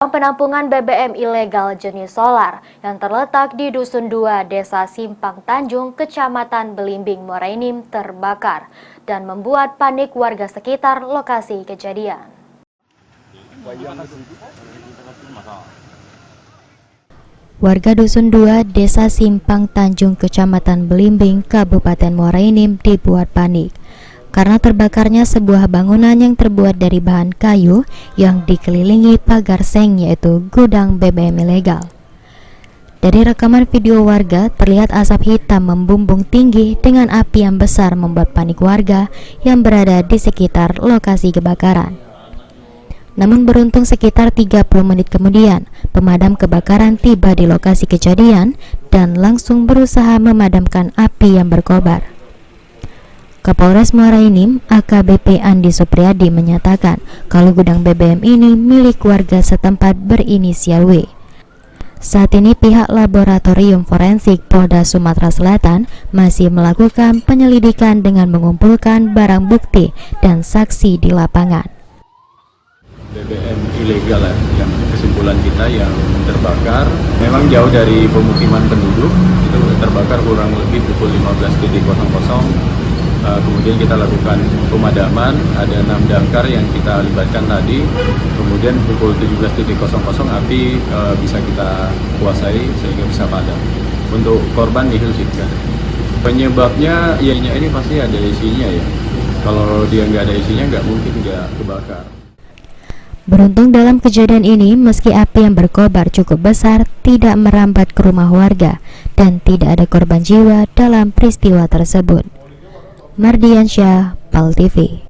Penampungan BBM ilegal jenis solar yang terletak di Dusun 2, Desa Simpang Tanjung, Kecamatan Belimbing, Muara Enim terbakar dan membuat panik warga sekitar lokasi kejadian. Warga Dusun 2, Desa Simpang Tanjung, Kecamatan Belimbing, Kabupaten Muara Enim dibuat panik karena terbakarnya sebuah bangunan yang terbuat dari bahan kayu yang dikelilingi pagar seng, yaitu gudang BBM ilegal. Dari rekaman video warga, terlihat asap hitam membumbung tinggi dengan api yang besar membuat panik warga yang berada di sekitar lokasi kebakaran. Namun beruntung sekitar 30 menit kemudian, pemadam kebakaran tiba di lokasi kejadian dan langsung berusaha memadamkan api yang berkobar. Kapolres Muara Enim AKBP Andi Supriyadi menyatakan kalau gudang BBM ini milik warga setempat berinisial W. Saat ini pihak Laboratorium Forensik Polda Sumatera Selatan masih melakukan penyelidikan dengan mengumpulkan barang bukti dan saksi di lapangan. BBM ilegal yang kesimpulan kita yang terbakar memang jauh dari pemukiman penduduk, itu terbakar kurang lebih pukul 15.00. Kemudian kita lakukan pemadaman, ada 6 damkar yang kita libatkan tadi. Kemudian pukul 17.00 api bisa kita kuasai sehingga bisa padam. Untuk korban dihilangkan. Penyebabnya ya ini pasti ada isinya ya. Kalau dia nggak ada isinya nggak mungkin nggak kebakar. Beruntung dalam kejadian ini, meski api yang berkobar cukup besar, tidak merambat ke rumah warga dan tidak ada korban jiwa dalam peristiwa tersebut. Mardiansyah, PAL TV.